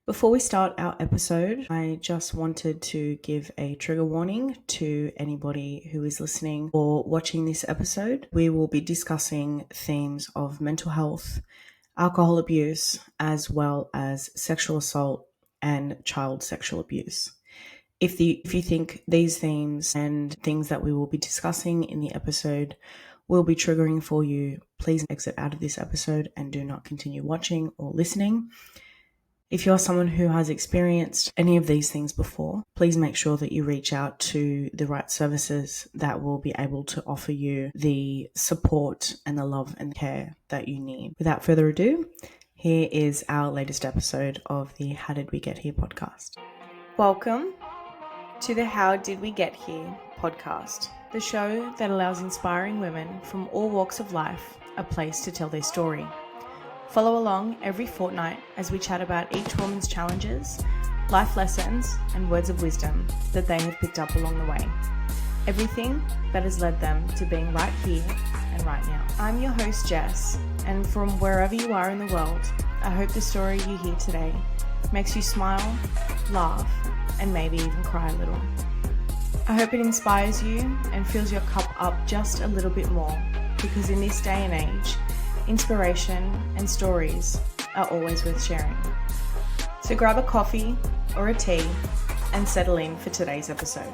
Before we start our episode, I just wanted to give a trigger warning to anybody who is listening or watching this episode. We will be discussing themes of mental health, alcohol abuse, as well as sexual assault and child sexual abuse. If you think these themes and things that we will be discussing in the episode will be triggering for you, please exit out of this episode and do not continue watching or listening. If you're someone who has experienced any of these things before, please make sure that you reach out to the right services that will be able to offer you the support and the love and care that you need. Without further ado, here is our latest episode of the How Did We Get Here podcast. Welcome to the How Did We Get Here podcast, the show that allows inspiring women from all walks of life a place to tell their story. Follow along every fortnight as we chat about each woman's challenges, life lessons, and words of wisdom that they have picked up along the way. Everything that has led them to being right here and right now. I'm your host, Jess, and from wherever you are in the world, I hope the story you hear today makes you smile, laugh, and maybe even cry a little. I hope it inspires you and fills your cup up just a little bit more, because in this day and age, inspiration and stories are always worth sharing. So grab a coffee or a tea and settle in for today's episode.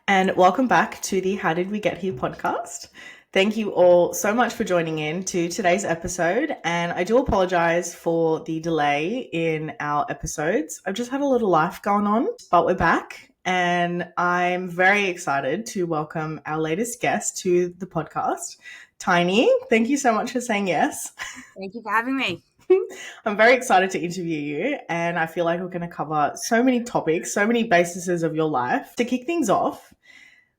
And welcome back to the How Did We Get Here podcast. Thank you all so much for joining in to today's episode. And I do apologize for the delay in our episodes. I've just had a little life going on, but we're back. And I'm very excited to welcome our latest guest to the podcast, Tiny. Thank you so much for saying yes. Thank you for having me. I'm very excited to interview you, and I feel like we're going to cover so many topics, so many bases of your life. To kick things off,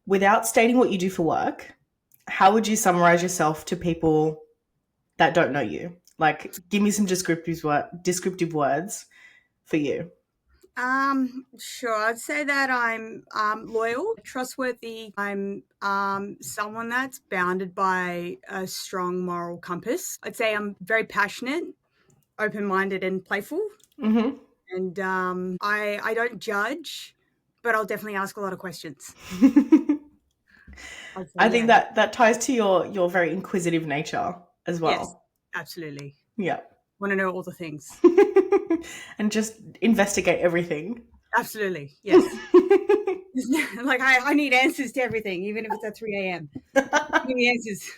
without stating what you do for work, how would you summarize yourself to people that don't know you? Like, give me some descriptive words for you. Sure. I'd say that I'm loyal, trustworthy. I'm someone that's bounded by a strong moral compass. I'd say I'm very passionate, open-minded, and playful. Mm-hmm. And I don't judge, but I'll definitely ask a lot of questions. I think that ties to your very inquisitive nature as well. Yes, absolutely. Yeah. Want to know all the things. And just investigate everything. Absolutely, yes. Like I need answers to everything, even if it's at 3 a.m. Give me answers.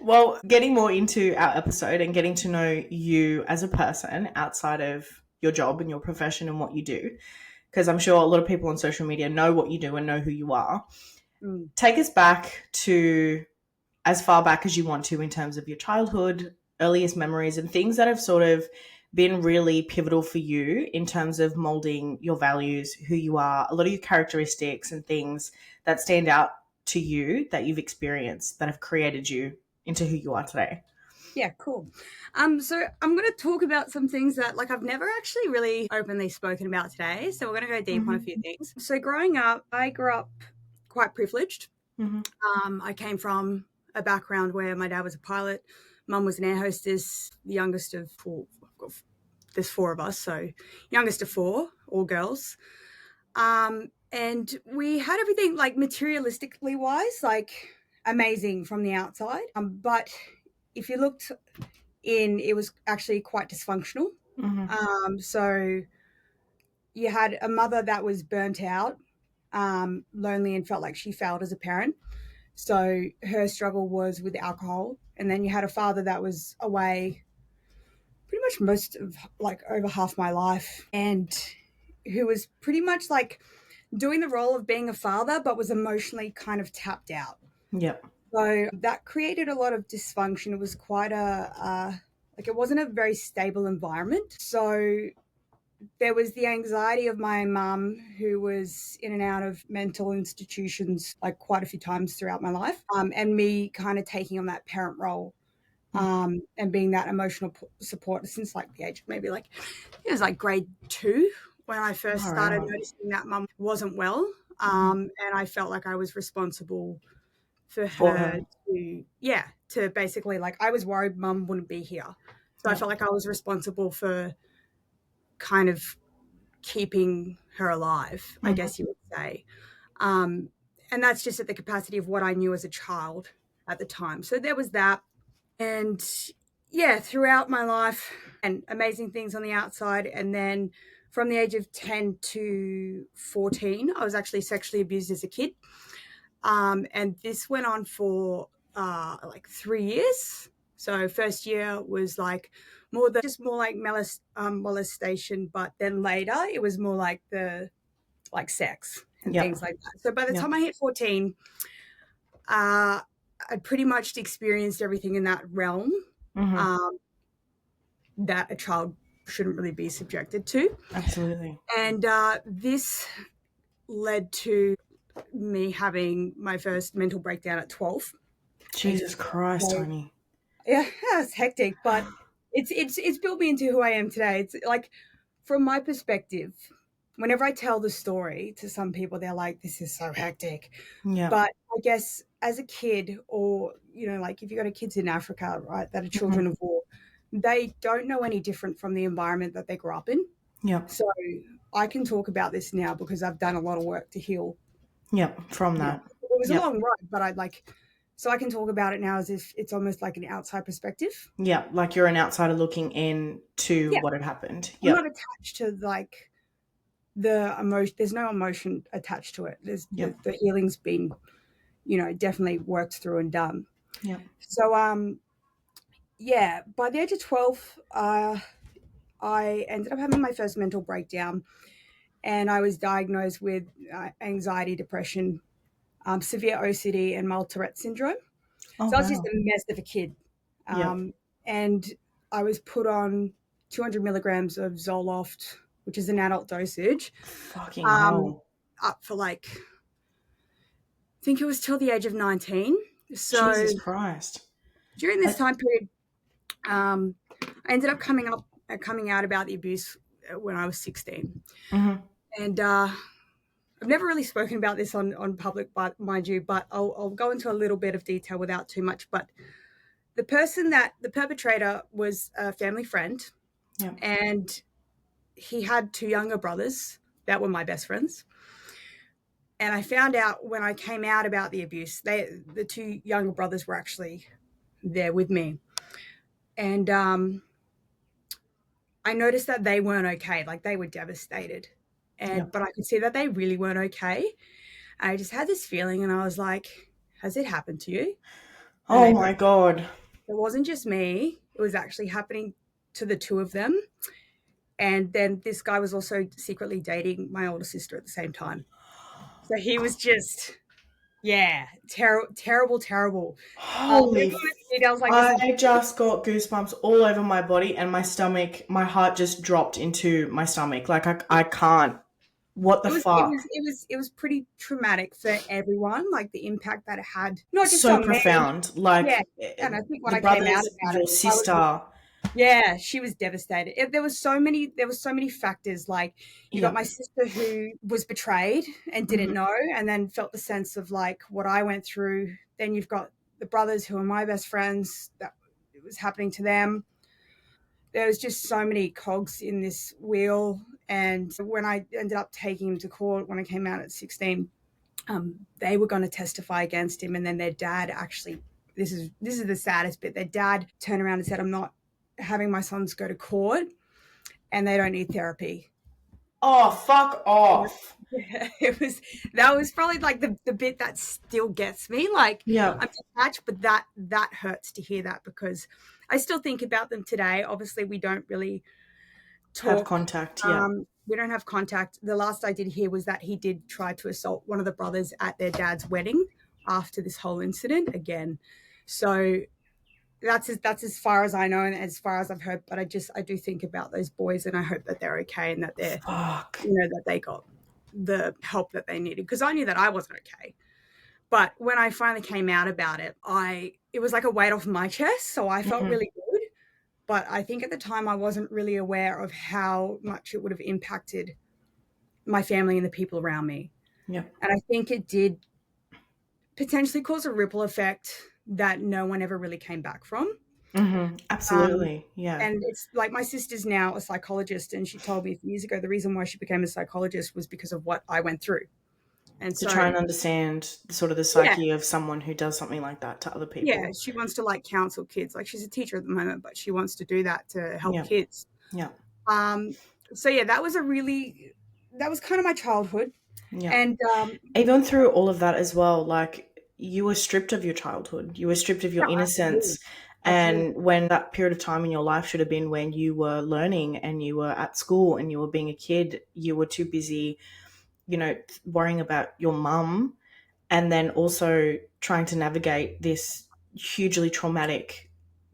Well, getting more into our episode and getting to know you as a person outside of your job and your profession and what you do, because I'm sure a lot of people on social media know what you do and know who you are. Take us back to as far back as you want to in terms of your childhood, earliest memories, and things that have sort of been really pivotal for you in terms of molding your values, who you are, a lot of your characteristics and things that stand out to you that you've experienced that have created you into who you are today. Yeah, cool. So I'm going to talk about some things that I've never actually really openly spoken about today. So we're going to go deep on a few things. So growing up, I grew up quite privileged. I came from a background where my dad was a pilot, mum was an air hostess, the youngest of four. There's four of us, so youngest of four, all girls. And we had everything materialistically wise, amazing from the outside. But if you looked in, it was actually quite dysfunctional. So you had a mother that was burnt out, lonely, and felt like she failed as a parent. So her struggle was with alcohol. And then you had a father that was away pretty much most of over half my life, and who was pretty much doing the role of being a father, but was emotionally kind of tapped out. Yep. So that created a lot of dysfunction. It was quite it wasn't a very stable environment. So there was the anxiety of my mum, who was in and out of mental institutions quite a few times throughout my life, and me kind of taking on that parent role. And being that emotional support since the age of maybe it was grade 2 when I first started noticing that mum wasn't well. And I felt like I was responsible for her to basically I was worried mum wouldn't be here. So I felt like I was responsible for kind of keeping her alive, I guess you would say. And that's just at the capacity of what I knew as a child at the time. So there was that. And yeah, throughout my life, and amazing things on the outside. And then from the age of 10 to 14, I was actually sexually abused as a kid. And this went on for like 3 years. So first year was like just more like molestation, but then later it was more like sex and things like that. So by the time I hit 14, I pretty much experienced everything in that realm that a child shouldn't really be subjected to. Absolutely. And this led to me having my first mental breakdown at 12. Jesus Christ, Tony. Yeah, it's hectic, but it's built me into who I am today. It's like, from my perspective, whenever I tell the story to some people, they're like, "This is so hectic." Yeah. But I guess as a kid, or like if you got kids in Africa, right, that are children of war, they don't know any different from the environment that they grew up in. Yeah. So I can talk about this now because I've done a lot of work to heal. Yeah, from that. It was a long ride, but so I can talk about it now as if it's almost like an outside perspective. Yeah, like you're an outsider looking in to what had happened. I'm not attached to like the emotion. There's no emotion attached to it. There's the healing's been, definitely worked through and done. Yeah. So, by the age of 12, I ended up having my first mental breakdown, and I was diagnosed with anxiety, depression, severe OCD, and mild Tourette syndrome. Oh, so I was just a mess of a kid. Yeah. And I was put on 200 milligrams of Zoloft, which is an adult dosage. Fucking hell. Up for I think it was till the age of 19. So Jesus Christ. During this time period, I ended up coming out about the abuse when I was 16. And I've never really spoken about this on public, but mind you, but I'll go into a little bit of detail without too much. But the perpetrator was a family friend, and he had two younger brothers that were my best friends. And I found out when I came out about the abuse, the two younger brothers were actually there with me. And I noticed that they weren't okay. Like, they were devastated. But I could see that they really weren't okay. I just had this feeling, and I was like, has it happened to you? Oh my God. It wasn't just me. It was actually happening to the two of them. And then this guy was also secretly dating my older sister at the same time. So he was just, terrible. Holy I just got goosebumps all over my body, and my stomach, my heart just dropped into my stomach. Like, I can't. What the fuck? It was pretty traumatic for everyone, like the impact that it had. Not just so on profound. Me. Like, and I think when I came out about your sister. She was devastated. There was so many factors. Like, you got my sister who was betrayed and didn't know, and then felt the sense of like what I went through. Then you've got the brothers who are my best friends, that it was happening to them. There was just so many cogs in this wheel. And when I ended up taking him to court when I came out at 16, they were going to testify against him. And then their dad actually, this is the saddest bit, their dad turned around and said, I'm not having my sons go to court, and they don't need therapy. Oh, fuck off. That was probably like the bit that still gets me. Like, I'm detached, but that hurts to hear that, because I still think about them today. Obviously, we don't really have contact. We don't have contact. The last I did hear was that he did try to assault one of the brothers at their dad's wedding after this whole incident again. So that's as far as I know and as far as I've heard. But I do think about those boys, and I hope that they're okay and that they're, that they got the help that they needed, because I knew that I wasn't okay. But when I finally came out about it, it was like a weight off my chest. So I felt really good. But I think at the time I wasn't really aware of how much it would have impacted my family and the people around me. Yeah. And I think it did potentially cause a ripple effect that no one ever really came back from. Um, Absolutely. Yeah. and it's like my sister's now a psychologist, and she told me a few years ago the reason why she became a psychologist was because of what I went through. And To so, try and understand sort of the yeah, psyche of someone who does something like that to other yeah, people. she wants to like counsel kids. Like she's a teacher at the moment, but she wants to do that to help Yeah. kids. Yeah. Um, so yeah, that was kind of my childhood. Yeah. And Even through all of that as well, like you were stripped of your childhood, you were stripped of your yeah, absolutely, innocence. absolutely, And when that period of time in your life should have been when you were learning and you were at school and you were being a kid, you were too busy, worrying about your mum and then also trying to navigate this hugely traumatic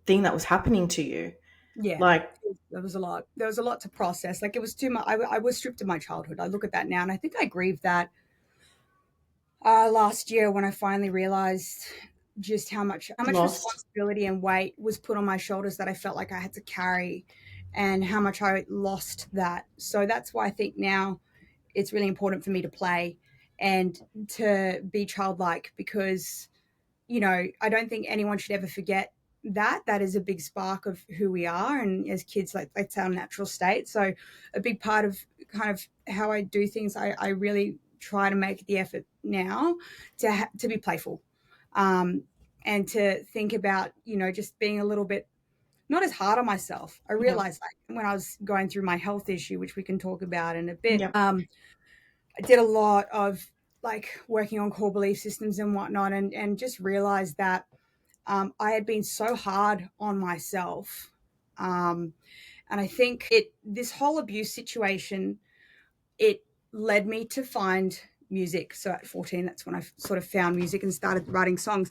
thing that was happening to you. yeah. Like, There was a lot. There was a lot to process. Like it was too much. I was stripped of my childhood. I look at that now, and I think I grieved that last year when I finally realized just how much lost. responsibility and weight was put on my shoulders that I felt like I had to carry, and how much I lost that. So that's why I think now it's really important for me to play and to be childlike, because I don't think anyone should ever forget that. That is a big spark of who we are. And as kids, like that's our natural state. So a big part of kind of how I do things, I really try to make the effort now to be playful, um, and to think about, just being a little bit not as hard on myself. I Yeah. realized like when I was going through my health issue, which we can talk about in a bit, Yeah. I did a lot of like working on core belief systems and whatnot, and just realized that I had been so hard on myself. Um, and I think this whole abuse situation, it led me to find music. So at 14, that's when I sort of found music and started writing songs.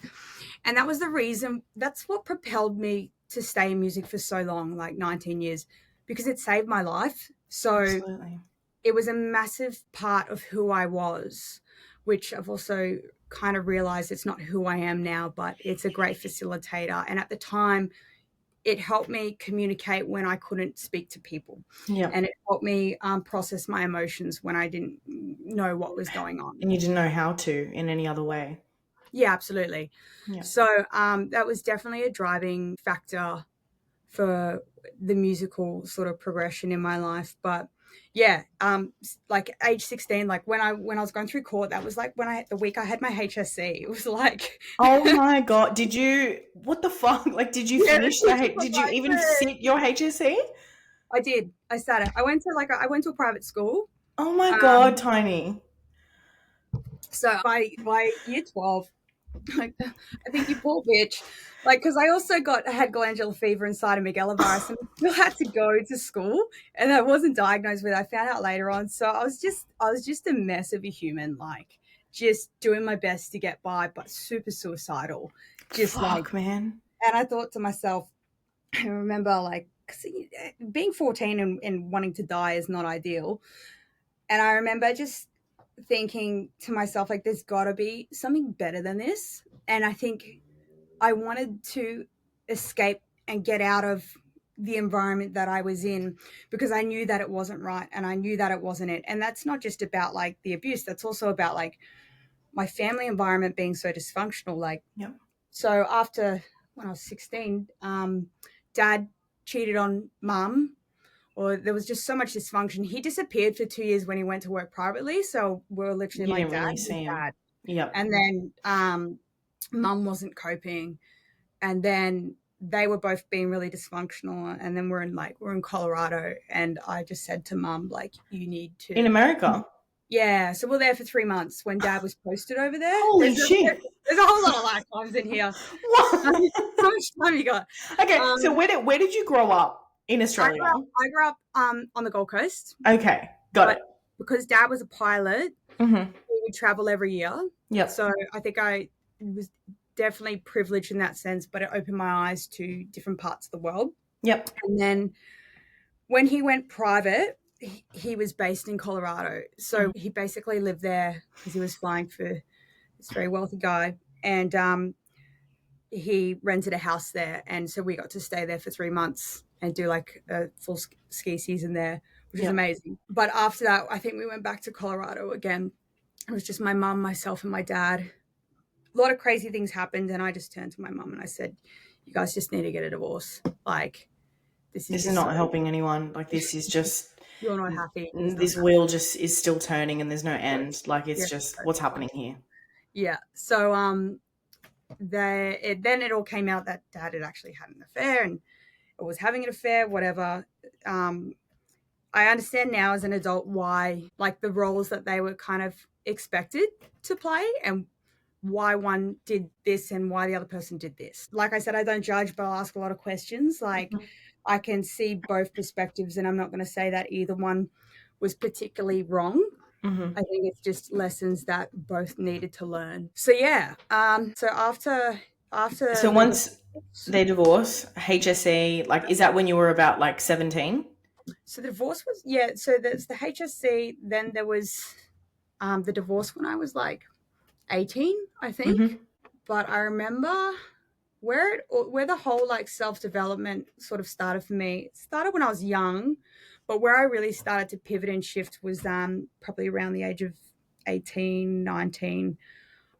And that was the reason, that's what propelled me to stay in music for so long, like 19 years, because it saved my life. So Absolutely. it was a massive part of who I was, which I've also kind of realized it's not who I am now, but it's a great facilitator. And at the time, it helped me communicate when I couldn't speak to people. Yeah. And it helped me process my emotions when I didn't know what was going on. And you didn't know how to in any other way. Yeah, absolutely. Yeah. So that was definitely a driving factor for the musical sort of progression in my life. But yeah, like age 16, like when I was going through court, that was like when the week I had my HSC. It was like Oh my god, did you what the fuck? Like did you yeah, finish it's that? so Did you even sit your HSC? I did. I sat it. I went to a private school. Oh my god, Um, Tiny. so by year 12, like, I think you poor bitch. Like, because I also had glandular fever and cytomegalovirus, and I still had to go to school, and I wasn't diagnosed with it. I found out later on. So I was just a mess of a human, like just doing my best to get by, but super suicidal. Just like, Fuck, man. and I thought to myself, I remember like, 'cause being 14 and wanting to die is not ideal. And I remember just thinking to myself, like, there's got to be something better than this. And I think I wanted to escape and get out of the environment that I was in, because I knew that it wasn't right and I knew that it wasn't it. And that's not just about like the abuse, that's also about like my family environment being so dysfunctional. Like, Yep. so after when I was 16, dad cheated on mum, or there was just so much dysfunction. He disappeared for 2 years when he went to work privately. So we are literally You my didn't dad really and his see him. dad. Yep. And then mum wasn't coping. And then they were both being really dysfunctional. And then we're in Colorado. And I just said to mum, like, you need to. In America. Yeah. So we're there for 3 months when dad was posted over there. Holy shit. There's a whole lot of lifetimes in here. What? How much time you got? Okay, so Um, where did you grow up in I Australia? grew up, I grew up on the Gold Coast, Okay, got but it. because dad was a pilot, Mm-hmm. we would travel every year. Yep. So I think I was definitely privileged in that sense, but it opened my eyes to different parts of the world. Yep. And then when he went private, he was based in Colorado. So he basically lived there because he was flying for this very wealthy guy. And he rented a house there. And so we got to stay there for 3 months and do like a full ski season there, which is Yep. amazing. But after that, I think we went back to Colorado again. It was just my mum, myself, and my dad. A lot of crazy things happened, and I just turned to my mum and I said, you guys just need to get a divorce. Like, this is This is just not so, helping anyone. Like, this is just, you're not happy. He's not this happy. wheel just is still turning and there's no end. Like, it's Yeah. just what's happening here. Yeah. So then it all came out that Dad had actually had an affair and was having an affair, whatever. I understand now as an adult why, like, the roles that they were kind of expected to play and why one did this and why the other person did this. Like I said, I don't judge, but I'll ask a lot of questions. Like, I can see both perspectives, and I'm not going to say that either one was particularly wrong. I think it's just lessons that both needed to learn. So yeah. So after So the once they divorce, HSE, like, is that when you were about like 17? so the divorce was, yeah. So there's the HSC. Then there was the divorce when I was like 18, I think. But I remember where the whole like self-development sort of started for me. It started when I was young, but where I really started to pivot and shift was probably around the age of 18, 19.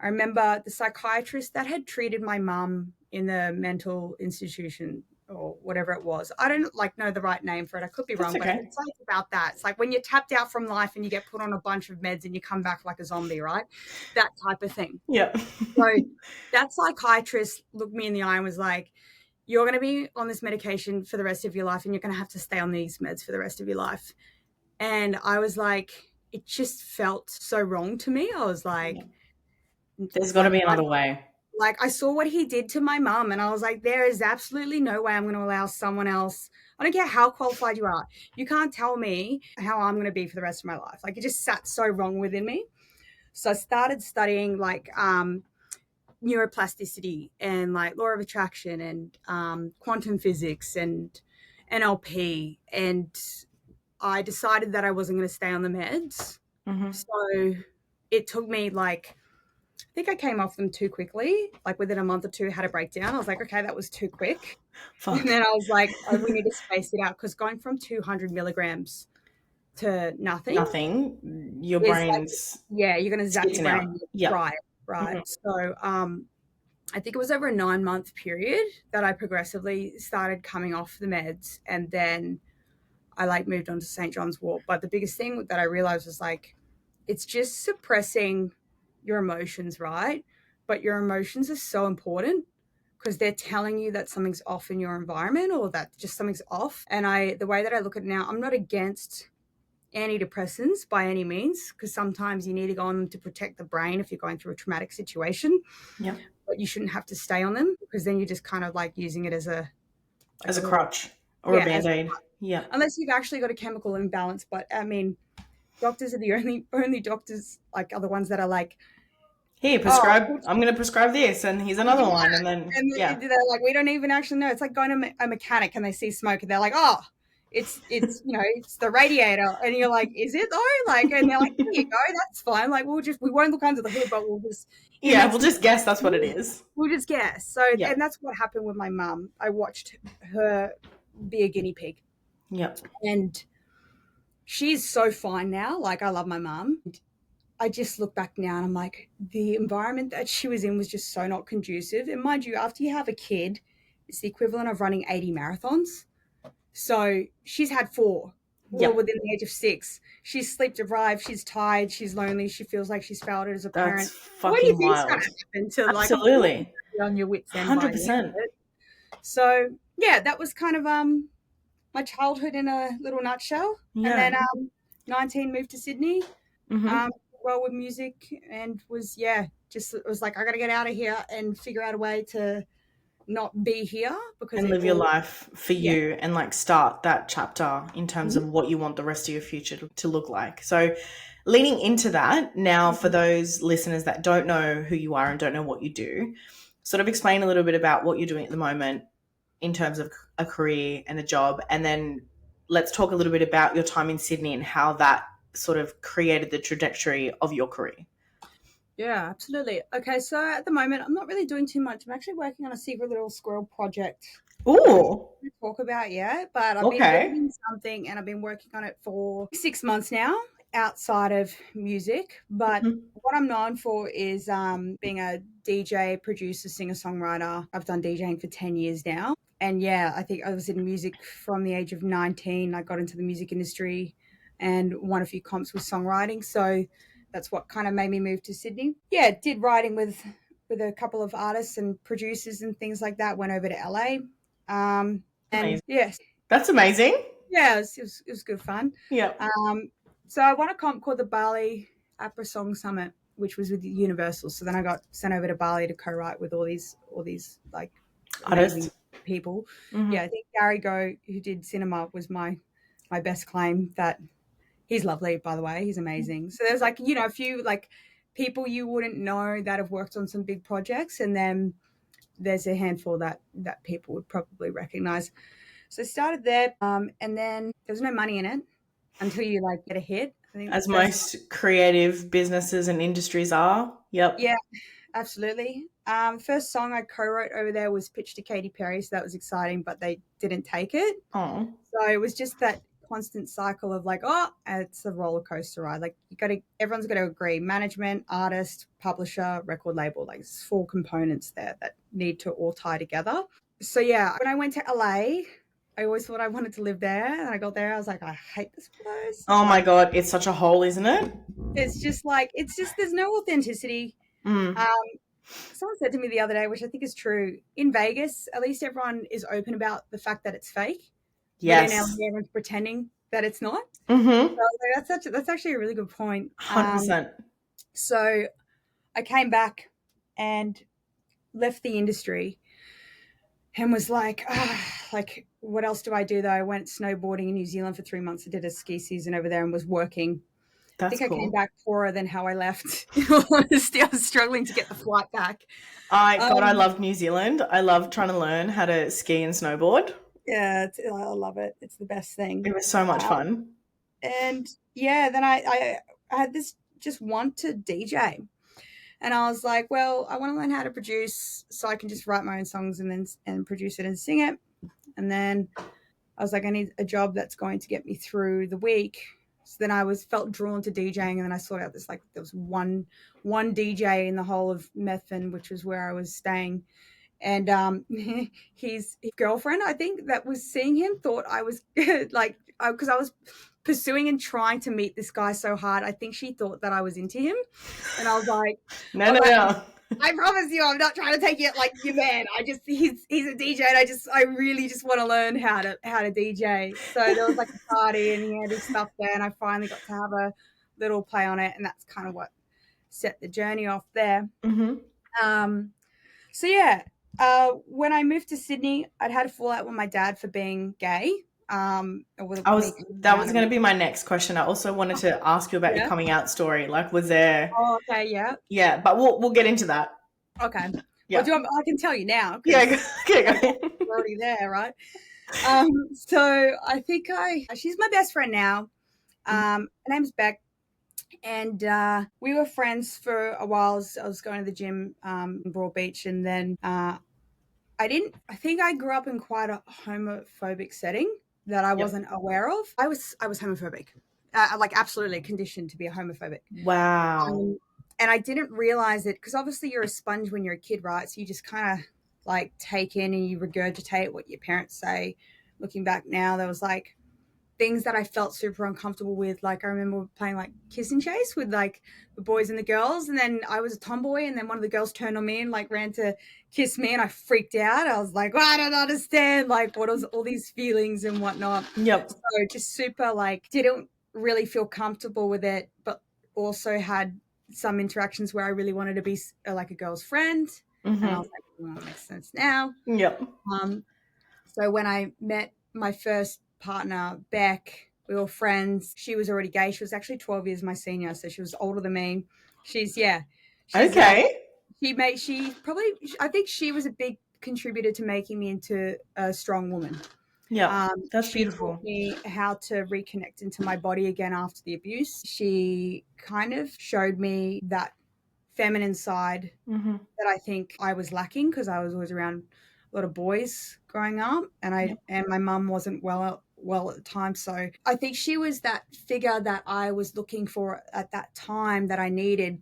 I remember the psychiatrist that had treated my mum in the mental institution or whatever it was. I don't like know the right name for it. I could be That's wrong, but okay. it's like about that. It's like when you're tapped out from life and you get put on a bunch of meds and you come back like a zombie, right? That type of thing. Yep. So that psychiatrist looked me in the eye and was like, you're going to be on this medication for the rest of your life and you're going to have to stay on these meds for the rest of your life. And I was like, it just felt so wrong to me. I was like, There's got to be another way. Like, I saw what he did to my mum and I was like, there is absolutely no way I'm going to allow someone else. I don't care how qualified you are. You can't tell me how I'm going to be for the rest of my life. Like, it just sat so wrong within me. So I started studying like neuroplasticity and like law of attraction and quantum physics and NLP. And I decided that I wasn't going to stay on the meds. So it took me like, I think I came off them too quickly. Like within a month or two, had a breakdown. I was like, okay, that was too quick. Fuck. And then I was like, oh, we need to space it out because going from 200 milligrams to nothing, your is like, brain's yeah, you're going to zap your skitzing out. brain. Yeah. Right. So I think it was over a 9-month period that I progressively started coming off the meds, and then I like moved on to St. John's Wort. But the biggest thing that I realized was like, it's just suppressing your emotions, right? But your emotions are so important because they're telling you that something's off in your environment or that just something's off. And the way that I look at it now, I'm not against antidepressants by any means, because sometimes you need to go on them to protect the brain if you're going through a traumatic situation. Yeah. But you shouldn't have to stay on them because then you're just kind of like using it as a crutch or a Band-Aid. Yeah. Unless you've actually got a chemical imbalance. But I mean, doctors are the only doctors, like, are the ones that are like, Here, prescribe. I'm going to prescribe this, and here's another one, and then they're like, we don't even actually know. It's like going to a mechanic and they see smoke and they're like, oh, it's it's the radiator, and you're like, is it though? Like, and they're like, here you go, that's fine. Like, we won't look under the hood, but we'll just guess that's what it is. We'll just guess. So, and that's what happened with my mum. I watched her be a guinea pig. Yep. And she's so fine now. Like, I love my mum. I just look back now and I'm like, the environment that she was in was just so not conducive. And mind you, after you have a kid, it's the equivalent of running 80 marathons. So she's had 4, all within the age of 6. She's sleep deprived, she's tired, she's lonely, she feels like she's failed as a parent. That's fucking what do you wild. think's going to happen to Absolutely. Like on your wits end? 100%. So yeah, that was kind of my childhood in a little nutshell. Yeah. And then 19 moved to Sydney. Well with music, and was it was like, I gotta get out of here and figure out a way to not be here because and live your life for you and like start that chapter in terms of what you want the rest of your future to look like. So leaning into that now, for those listeners that don't know who you are and don't know what you do, sort of explain a little bit about what you're doing at the moment in terms of a career and a job, and then let's talk a little bit about your time in Sydney and how that sort of created the trajectory of your career. Yeah, absolutely. Okay, so at the moment, I'm not really doing too much. I'm actually working on a secret little squirrel project. Ooh. Talk about yet, but I've been doing something and I've been working on it for 6 months now. outside of music, but Mhm. what I'm known for is being a DJ, producer, singer, songwriter. I've done DJing for 10 years now. And yeah, I think I was in music from the age of 19. I got into the music industry and won a few comps with songwriting. So that's what kind of made me move to Sydney. Yeah, did writing with a couple of artists and producers and things like that. Went over to LA. And Amazing. yes, That's amazing. yeah, it was good fun. Yep. So I won a comp called the Bali Opera Song Summit, which was with Universal. So then I got sent over to Bali to co-write with all these like amazing Artist. people. Mhm. Yeah, I think Gary Go, who did cinema, was my best claim. That he's lovely, by the way. He's amazing. So there's like, a few like people you wouldn't know that have worked on some big projects, and then there's a handful that people would probably recognize. So I started there, and then there was no money in it until you like get a hit. I think the As first, most creative businesses and industries are. Yep. yeah, absolutely. First song I co-wrote over there was pitched to Katy Perry, so that was exciting, but they didn't take it. Oh, So it was just that constant cycle of like, oh, it's a roller coaster ride. Like everyone's got to agree: management, artist, publisher, record label. Like it's 4 components there that need to all tie together. So yeah, when I went to LA, I always thought I wanted to live there, and I got there, I was like, I hate this place. oh my Like God, it's such a hole, isn't it? it's just there's no authenticity. Mm. Um, Someone said to me the other day, which I think is true, in Vegas, at least everyone is open about the fact that it's fake. But in LA, Yes. everyone's pretending that it's not. Mm-hmm. So that's actually a really good point. 100%. So I came back and left the industry and was like, like what else do I do though? I went snowboarding in New Zealand for 3 months. I did a ski season over there and was working. I That's think I came cool. back poorer than how I left. In all honesty, I was struggling to get the flight back. I Um, love New Zealand. I love trying to learn how to ski and snowboard. yeah, I love it. It's the best thing. It was so much Um, fun. and yeah, then I had this just want to DJ. And I was like, well, I want to learn how to produce so I can just write my own songs and then and produce it and sing it. And then I was like, I need a job that's going to get me through the week. So then I felt drawn to DJing, and then I saw out this like there was one DJ in the whole of Methven, which was where I was staying, and his girlfriend, I think, that was seeing him thought I was like, because I was pursuing and trying to meet this guy so hard. I think she thought that I was into him, and No, I was no, like, no. I promise you, I'm not trying to take it like your man. He's a DJ, and I really just want to learn how to DJ. So there was like a party, and he had his stuff there, and I finally got to have a little play on it, and that's kind of what set the journey off there. Mm-hmm. Um, so yeah, when I moved to Sydney, I'd had a fallout with my dad for being gay. Or with me coming That out was of going to it. be my next question. I also wanted to ask you about your Yeah. coming out story. Like, was there? Oh, okay. Yeah. Yeah, but we'll get into that. Okay. Well, Yeah. I can tell you now Yeah. because Okay. we're already there, right? So I think she's my best friend now. Her name's Beck, and we were friends for a while. I was going to the gym in Broadbeach, and then I think I grew up in quite a homophobic setting that I Yep. wasn't aware of. I was homophobic, like absolutely conditioned to be a homophobic. Wow. And I didn't realize it because obviously you're a sponge when you're a kid, right? So you just kind of like take in and you regurgitate what your parents say. Looking back now, there was like things that I felt super uncomfortable with. Like I remember playing like kiss and chase with like the boys and the girls, and then I was a tomboy, and then one of the girls turned on me and like ran to kiss me, and I freaked out. I was like, well, I don't understand like what was all these feelings and whatnot. Yep. So just super like didn't really feel comfortable with it, but also had some interactions where I really wanted to be like a girl's friend, and I Mm-hmm. was like, well, that makes sense now. Yep. Um, so when I met my first partner, Beck, we were friends. She was already gay. She was actually 12 years my senior, so she was older than me. She's Okay. she probably, I think she was a big contributor to making me into a strong woman. Yep. That's She taught beautiful. me how to reconnect into my body again after the abuse. She kind of showed me that feminine side Mm-hmm. that I think I was lacking because I was always around a lot of boys growing up, and Yep. my mum wasn't well at the time. So I think she was that figure that I was looking for at that time that I needed.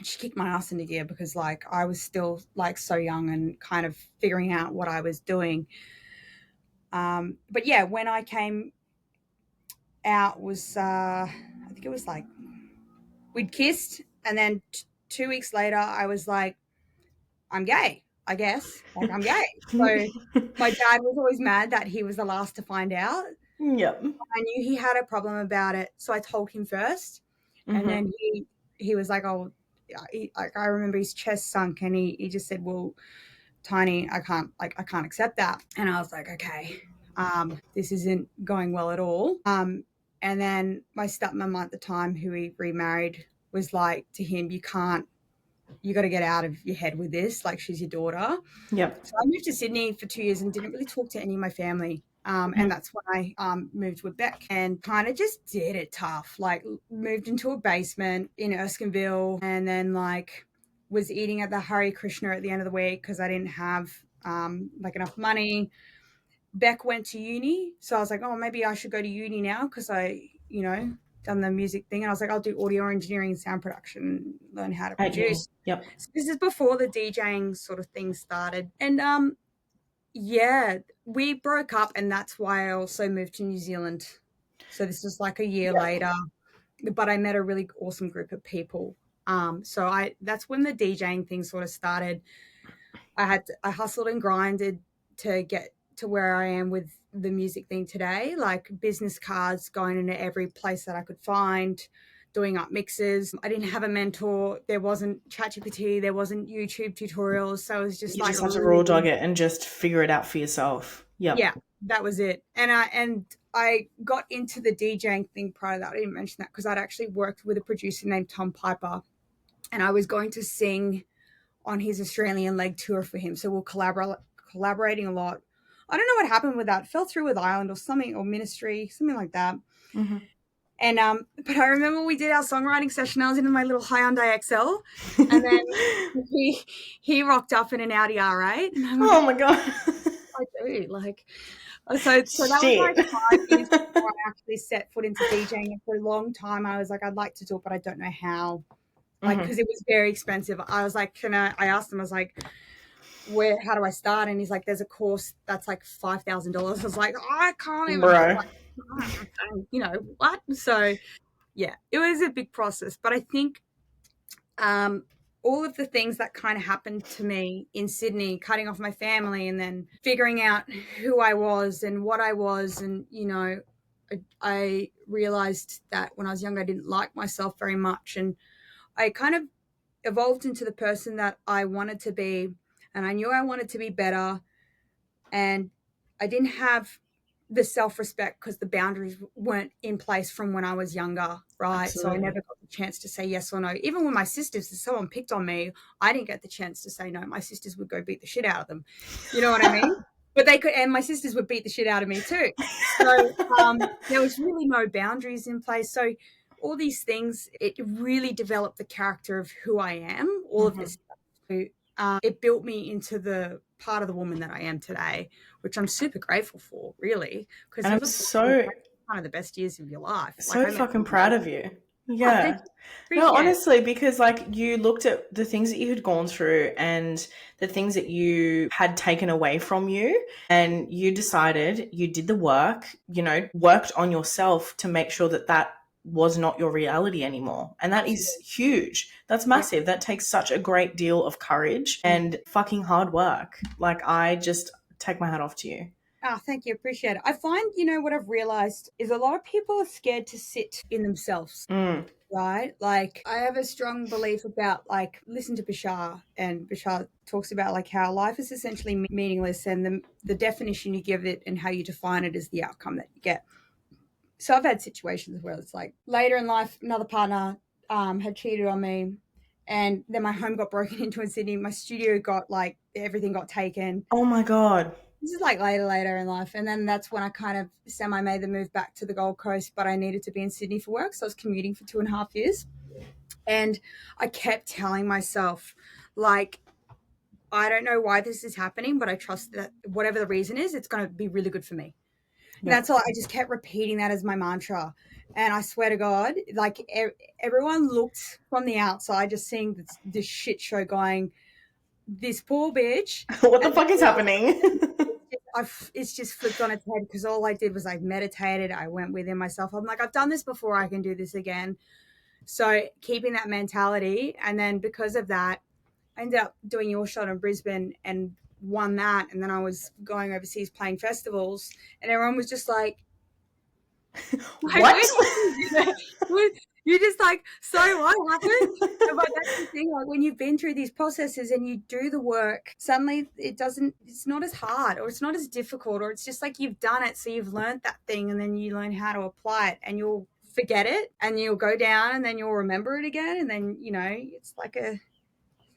She kicked my ass into gear because like I was still like so young and kind of figuring out what I was doing. But yeah, when I came out was I think it was like we'd kissed, and then 2 weeks later I was like, I'm gay, I guess. Like I'm gay. So my dad was always mad that he was the last to find out. Yep. I knew he had a problem about it, so I told him first, and then he was like, "Oh," like I remember his chest sunk, and he just said, "Well, Tiny, I can't accept that." And I was like, "Okay, this isn't going well at all." And then my stepmom at the time, who he remarried, was like to him, you got to get out of your head with this. Like she's your daughter." Yep. So I moved to Sydney for 2 years and didn't really talk to any of my family. And that's when I moved with Beck and kind of just did it tough. Like moved into a basement in Erskineville, and then like was eating at the Hare Krishna at the end of the week because I didn't have like enough money. Beck went to uni, so I was like, oh, maybe I should go to uni now because I, done the music thing. And I was like, I'll do audio engineering and sound production, learn how to At uni. produce. Yep. So this is before the DJing sort of thing started. And yeah, we broke up, and that's why I also moved to New Zealand. So this was like a year later, but I met a really awesome group of people. So that's when the DJing thing sort of started. I hustled and grinded to get to where I am with the music thing today, like business cards, going into every place that I could find, doing up mixes. I didn't have a mentor. There wasn't ChatGPT. There wasn't YouTube tutorials. So it was just You like just have to raw dog it and just figure it out for yourself. Yep. yeah, that was it. And I got into the DJing thing prior to that. I didn't mention that because I'd actually worked with a producer named Tom Piper, and I was going to sing on his Australian leg tour for him. So we're collaborating a lot. I don't know what happened with that. Fell through with Ireland or something, or Ministry, something like that. Mm-hmm. And but I remember we did our songwriting session. I was in my little Hyundai XL, and then he rocked up in an Audi R8. And I'm like, Oh my god! I do like. So that was like 5 years before I actually set foot into DJing. And for a long time, I was like, I'd like to do it, but I don't know how. Like, because it was very expensive. I was like, I asked him, I was like, how do I start? And he's like, there's a course that's like $5,000. I was like, I can't even, Bro. what? So yeah, it was a big process. But I think all of the things that kind of happened to me in Sydney, cutting off my family and then figuring out who I was and what I was. And, I realized that when I was young, I didn't like myself very much. And I kind of evolved into the person that I wanted to be, and I knew I wanted to be better, and I didn't have the self-respect because the boundaries weren't in place from when I was younger, right? Absolutely. So I never got the chance to say yes or no. Even when my sisters, if someone picked on me, I didn't get the chance to say no. My sisters would go beat the shit out of them. You know what I mean? But they could, and my sisters would beat the shit out of me too. So there was really no boundaries in place. So all these things, it really developed the character of who I am, all of this stuff. It built me into the part of the woman that I am today, which I'm super grateful for, really. Because I'm so one of the best years of your life. So fucking proud of you. Yeah. No, honestly, because like you looked at the things that you had gone through and the things that you had taken away from you, and you decided, you did the work, worked on yourself to make sure that that was not your reality anymore. And that is huge. That's massive. That takes such a great deal of courage and fucking hard work. Like, I just take my hat off to you. Oh, thank you. Appreciate it. I find, what I've realized is a lot of people are scared to sit in themselves. Right? Like, I have a strong belief about, like, listen to Bashar, and Bashar talks about, like, how life is essentially meaningless, and the definition you give it and how you define it is the outcome that you get. So I've had situations where it's like later in life, another partner had cheated on me, and then my home got broken into in Sydney. My studio got, like, everything got taken. Oh my God. This is like later in life. And then that's when I kind of made the move back to the Gold Coast, but I needed to be in Sydney for work. So I was commuting for 2.5 years. And I kept telling myself, like, I don't know why this is happening, but I trust that whatever the reason is, it's going to be really good for me. And that's all. I just kept repeating that as my mantra. And I swear to God, like everyone looked from the outside, just seeing this shit show going, this poor bitch. What the And fuck is happening? it's just flipped on its head because all I did was I meditated. I went within myself. I'm like, I've done this before. I can do this again. So keeping that mentality. And then because of that, I ended up doing your shot in Brisbane and won that. And then I was going overseas playing festivals, and everyone was just like, What? You're just like, so what happened? But that's the thing, like when you've been through these processes and you do the work, suddenly it's not as hard or it's not as difficult, or it's just like you've done it. So you've learned that thing and then you learn how to apply it, and you'll forget it and you'll go down and then you'll remember it again. And then, it's like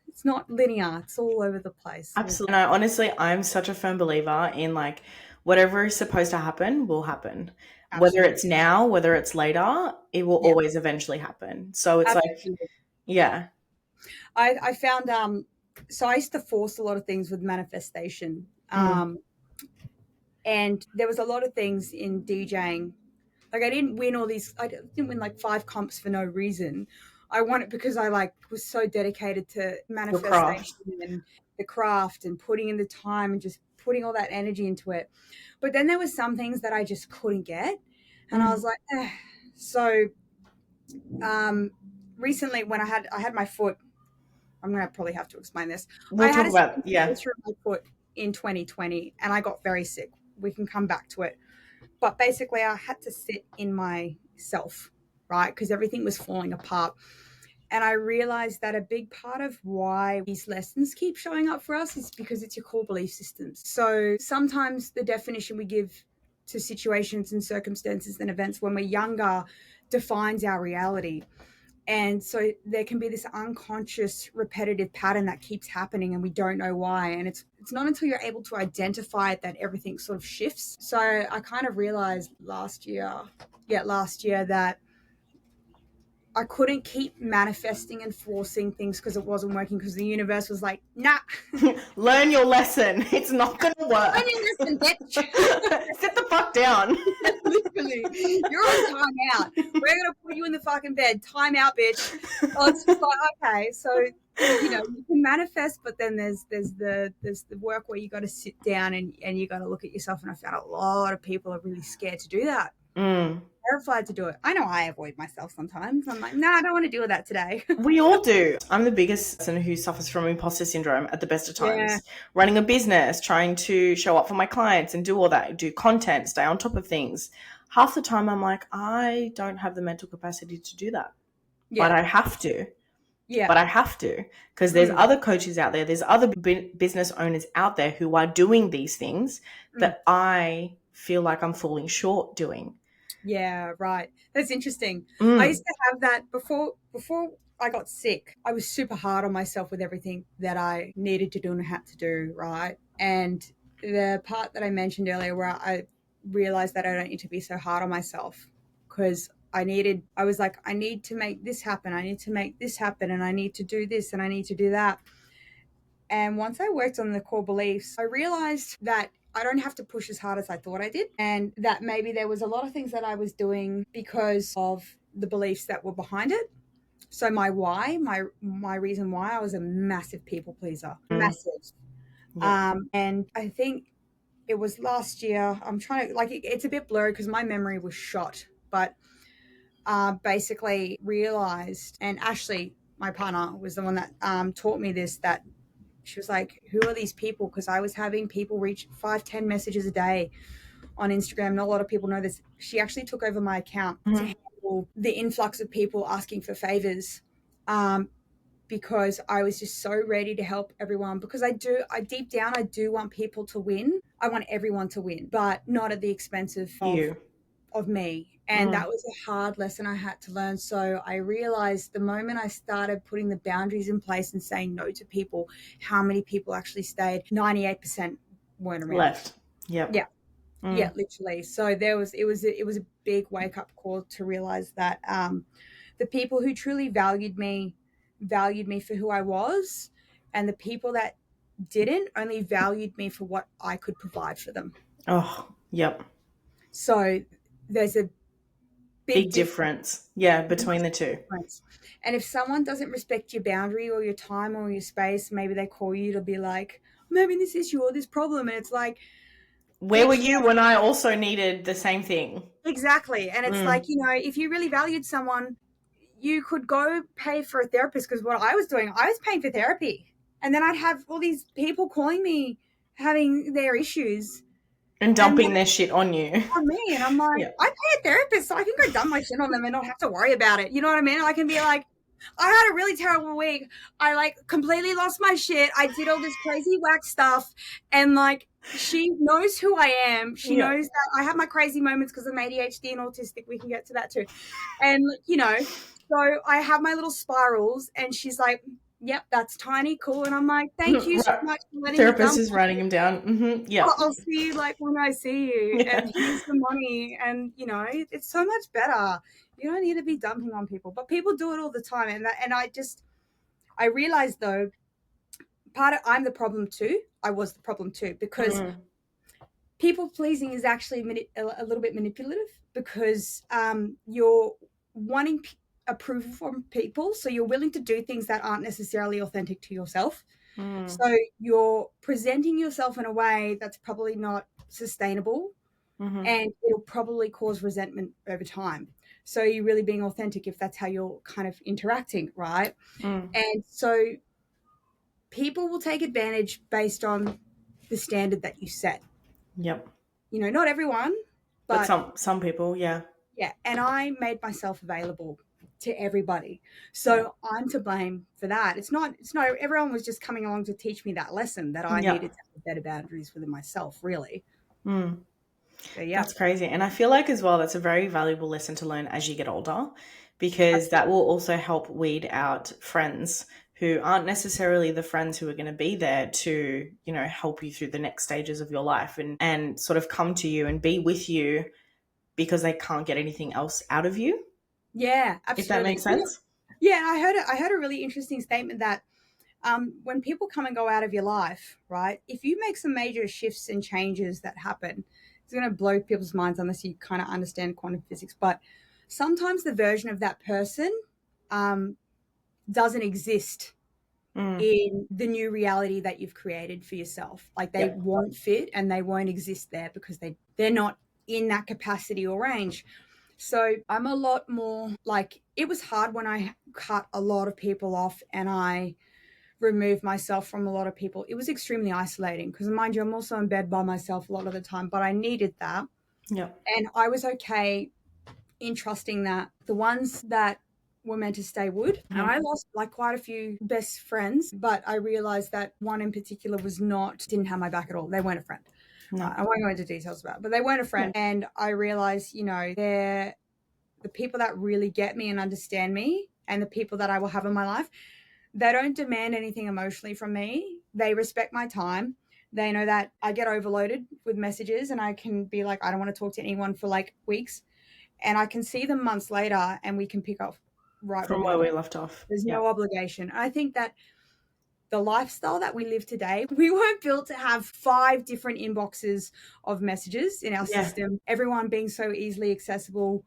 it's not linear. It's all over the place. Absolutely. No, honestly, I'm such a firm believer in like whatever is supposed to happen will happen. Absolutely. Whether it's now, whether it's later, it will always eventually happen. So it's Absolutely. like, yeah. I found so I used to force a lot of things with manifestation. And there was a lot of things in DJing. Like I didn't win like 5 comps for no reason. I won it because I was so dedicated to manifestation and the craft and putting in the time and just putting all that energy into it. But then there were some things that I just couldn't get. And I was like, eh. So recently when I had my foot, I'm going to probably have to explain this. We'll I had talk about, yeah. through my foot in 2020 and I got very sick. We can come back to it. But basically I had to sit in myself, right? Because everything was falling apart. And I realized that a big part of why these lessons keep showing up for us is because it's your core belief systems. So sometimes the definition we give to situations and circumstances and events when we're younger defines our reality. And so there can be this unconscious repetitive pattern that keeps happening and we don't know why. And it's not until you're able to identify it that everything sort of shifts. So I kind of realized last year that I couldn't keep manifesting and forcing things because it wasn't working, because the universe was like, nah. Learn your lesson. It's not going to work. Learn your lesson, bitch. Sit the fuck down. Literally. You're on time out. We're going to put you in the fucking bed. Time out, bitch. Oh, it's just like, okay. So, you can manifest, but then there's the work where you got to sit down and you got to look at yourself. And I found a lot of people are really scared to do that. Terrified to do it. I know I avoid myself sometimes. I'm like, nah, I don't want to deal with that today. We all do. I'm the biggest person who suffers from imposter syndrome at the best of times. Yeah. Running a business, trying to show up for my clients and do all that, do content, stay on top of things. Half the time I'm like, I don't have the mental capacity to do that. Yeah. But I have to. Yeah. But I have to, because there's other coaches out there. There's other business owners out there who are doing these things that I feel like I'm falling short doing. Yeah, right. That's interesting. I used to have that before I got sick. I was super hard on myself with everything that I needed to do and had to do, right? And the part that I mentioned earlier where I realized that I don't need to be so hard on myself, because I was like, I need to make this happen. I need to make this happen, and I need to do this and I need to do that. And once I worked on the core beliefs, I realized that I don't have to push as hard as I thought I did, and that maybe there was a lot of things that I was doing because of the beliefs that were behind it. So my why, my reason why, I was a massive people pleaser, massive. Yeah. And I think it was last year. I'm trying to it's a bit blurry because my memory was shot, but basically realized, and Ashley, my partner, was the one that taught me this, that she was like, who are these people? Because I was having people reach 5-10 messages a day on Instagram. Not a lot of people know this. She actually took over my account to handle the influx of people asking for favors, because I was just so ready to help everyone. Because I deep down, I do want people to win. I want everyone to win, but not at the expense of me. And that was a hard lesson I had to learn. So I realized the moment I started putting the boundaries in place and saying no to people, how many people actually stayed? 98% weren't around. Left. Yep. Yeah. Yeah, literally. So it was a big wake up call to realize that the people who truly valued me for who I was, and the people that didn't only valued me for what I could provide for them. Oh, yep. So there's a Big big difference. Yeah, between the two. difference. And if someone doesn't respect your boundary or your time or your space, maybe they call you to be like, I'm having this issue or this problem. And it's like, Where were bitch, you when I also needed the same thing? exactly. And it's like, Mm. if you really valued someone, you could go pay for a therapist. Because what I was doing, I was paying for therapy. And then I'd have all these people calling me having their issues. And And dumping their shit on you. on me. And I'm like, Yeah. I pay a therapist so I can go dump my shit on them and not have to worry about it. You know what I mean? I can be like, I had a really terrible week. I like completely lost my shit. I did all this crazy whack stuff. And like, she knows who I am. She Yeah. knows that I have my crazy moments because I'm ADHD and autistic. We can get to that too. And, so I have my little spirals and she's like, yep, that's tiny. Cool. And I'm like, thank you so Right. much for letting me Therapist dump. is writing him down. Yeah. I'll see you like when I see you, Yeah. and here's the money. And it's so much better. You don't need to be dumping on people, but people do it all the time. And I realized though, I'm the problem too. I was the problem too, because Mm. people pleasing is actually a little bit manipulative, because you're wanting approval from people, so you're willing to do things that aren't necessarily authentic to yourself. Mm. So you're presenting yourself in a way that's probably not sustainable, Mm-hmm. and it'll probably cause resentment over time. So you're really being authentic if that's how you're kind of interacting, right? Mm. And so people will take advantage based on the standard that you set. Yep. Not everyone, But but some people, yeah. yeah. And I made myself available to everybody. Yeah. So I'm to blame for that. It's not everyone was just coming along to teach me that lesson that I Yeah. needed to have better boundaries within myself, really. Mm. So yeah. That's crazy. And I feel like as well, that's a very valuable lesson to learn as you get older, because that will also help weed out friends who aren't necessarily the friends who are going to be there to, help you through the next stages of your life and sort of come to you and be with you because they can't get anything else out of you. Yeah, If that absolutely. makes sense. Yeah, I heard a really interesting statement that when people come and go out of your life, right? If you make some major shifts and changes that happen, it's going to blow people's minds unless you kind of understand quantum physics. But sometimes the version of that person um, doesn't exist in the new reality that you've created for yourself. Like they Yep. won't fit and they won't exist there because they're not in that capacity or range. So I'm a lot more like, it was hard when I cut a lot of people off and I removed myself from a lot of people. It was extremely isolating because, mind you, I'm also in bed by myself a lot of the time, but I needed that. Yep. And I was okay in trusting that the ones that were meant to stay would. And I lost like quite a few best friends, but I realized that one in particular didn't have my back at all. They weren't a friend. No. I won't go into details about it, but they weren't a friend. Yeah. And I realized, they're the people that really get me and understand me, and the people that I will have in my life. They don't demand anything emotionally from me. They respect my time. They know that I get overloaded with messages and I can be like, I don't want to talk to anyone for like weeks. And I can see them months later and we can pick up right From where we left off. There's no obligation. I think that the lifestyle that we live today, we weren't built to have 5 different inboxes of messages in our system. Everyone being so easily accessible,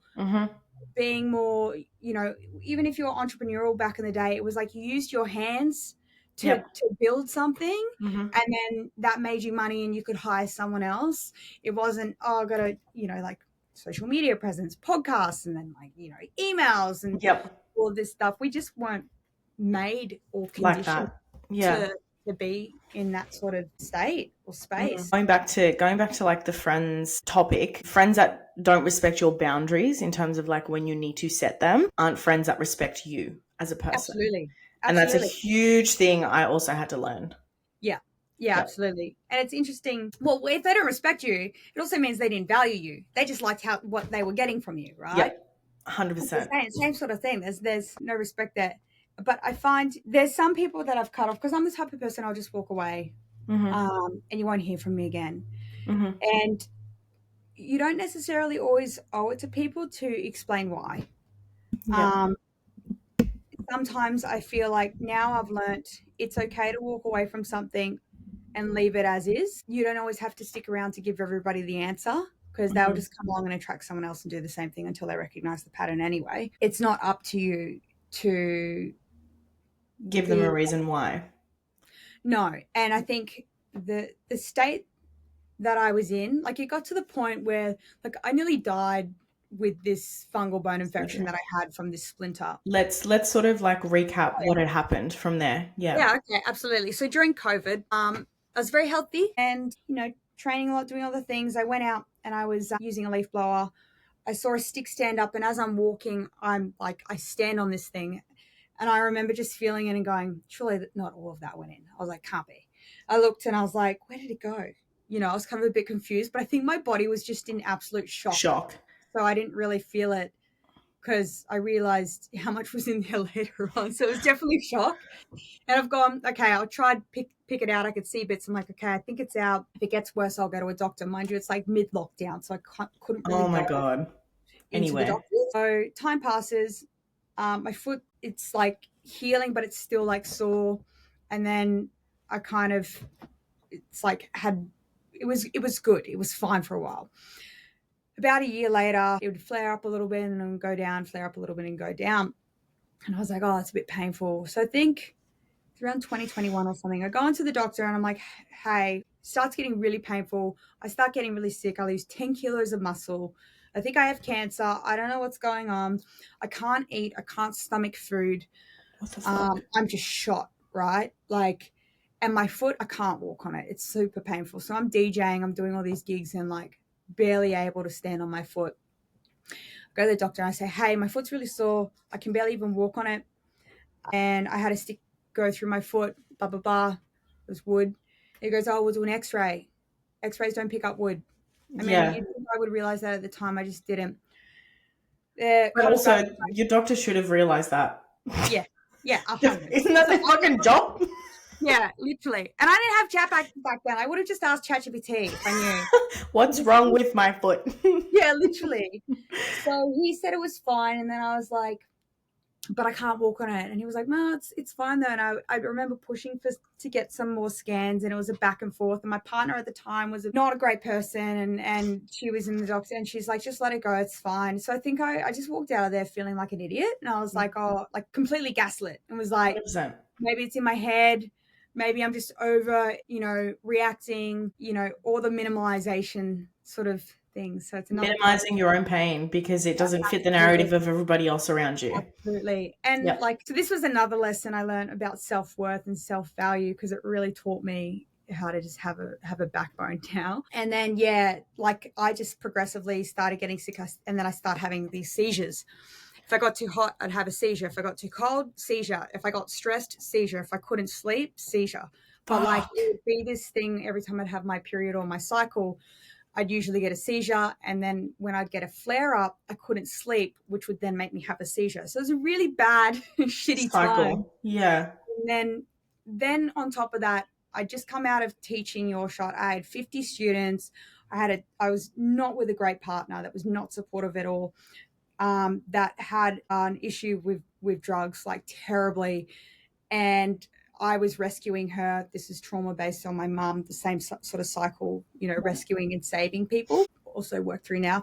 being more, even if you're entrepreneurial back in the day, it was like you used your hands to build something, and then that made you money and you could hire someone else. It wasn't, I got to, like social media presence, podcasts, and then like, emails and all of this stuff. We just weren't made or conditioned to be in that sort of state or space. Going back to like the friends topic, friends that don't respect your boundaries in terms of like when you need to set them aren't friends that respect you as a person. Absolutely. And that's a huge thing I also had to learn. Yeah, absolutely. And it's interesting. Well, if they don't respect you, it also means they didn't value you. They just liked what they were getting from you, right? Yeah, 100%. Same sort of thing. There's no respect there. But I find there's some people that I've cut off because I'm the type of person I'll just walk away, and you won't hear from me again. And you don't necessarily always owe it to people to explain why. Sometimes I feel like now I've learnt it's okay to walk away from something and leave it as is. You don't always have to stick around to give everybody the answer. because they'll just come along and attract someone else and do the same thing until they recognize the pattern anyway. It's not up to you to Give them a reason why. No. And I think the state that I was in, like it got to the point where like I nearly died with this fungal bone infection that I had from this splinter. Let's sort of like recap what had happened from there. Yeah, okay, absolutely. So during COVID, I was very healthy and, training a lot, doing other things. I went out and I was using a leaf blower. I saw a stick stand up, and as I'm walking, I'm like, I stand on this thing. And I remember just feeling it and going, surely not all of that went in. I was like, can't be. I looked and I was like, where did it go? I was kind of a bit confused, but I think my body was just in absolute shock. So I didn't really feel it because I realized how much was in there later on. So it was definitely shock. And I've gone, okay, I'll try to pick it out. I could see bits. I'm like, okay, I think it's out. If it gets worse, I'll go to a doctor. Mind you, it's like mid-lockdown, so I couldn't really go into the doctor. So time passes. My foot, it's like healing, but it's still like sore. And then I kind of, it's like it was good. It was fine for a while. About a year later, it would flare up a little bit and then go down, flare up a little bit and go down. And I was like, oh, it's a bit painful. So I think it's around 2021 or something. I go into the doctor and I'm like, hey, starts getting really painful. I start getting really sick. I lose 10 kilos of muscle. I think I have cancer. I don't know what's going on. I can't eat. I can't stomach food. What the fuck? I'm just shot, right? Like, and my foot, I can't walk on it. It's super painful. So I'm DJing. I'm doing all these gigs and like barely able to stand on my foot. I go to the doctor and I say, hey, my foot's really sore. I can barely even walk on it. And I had a stick go through my foot, blah, blah, blah. It was wood. He goes, oh, we'll do an x-ray. X-rays don't pick up wood. I mean, you'd think I would realize that at the time. I just didn't. But also, your doctor should have realized that. Yeah. Yeah, 100. Isn't that the fucking job? Yeah, literally. And I didn't have chat back then. I would have just asked ChatGPT if I knew. What's wrong with my foot? Yeah, literally. So he said it was fine. And then I was like, but I can't walk on it. And he was like, no, it's fine though. And I remember pushing to get some more scans, and it was a back and forth. And my partner at the time was not a great person, and she was in the doctor, and she's like, just let it go. It's fine. So I think I just walked out of there feeling like an idiot. And I was like, oh, like completely gaslit, and was like, 100%. Maybe it's in my head. Maybe I'm just over, reacting, all the minimalization sort of things. So it's minimizing your own pain because it doesn't fit the narrative of everybody else around you. Absolutely. And so this was another lesson I learned about self-worth and self-value, because it really taught me how to just have a backbone now. And then, I just progressively started getting sick, and then I started having these seizures. If I got too hot, I'd have a seizure. If I got too cold, seizure. If I got stressed, seizure. If I couldn't sleep, seizure. But it would be this thing every time I'd have my period or my cycle, I'd usually get a seizure. And then when I'd get a flare up, I couldn't sleep, which would then make me have a seizure. So it was a really bad, shitty cycle. Time. Yeah. And then on top of that, I'd just come out of teaching Your Shot. I had 50 students. I was not with a great partner that was not supportive at all. That had an issue with drugs, like terribly. And I was rescuing her. This is trauma based on my mum, the same sort of cycle, rescuing and saving people, also work through now.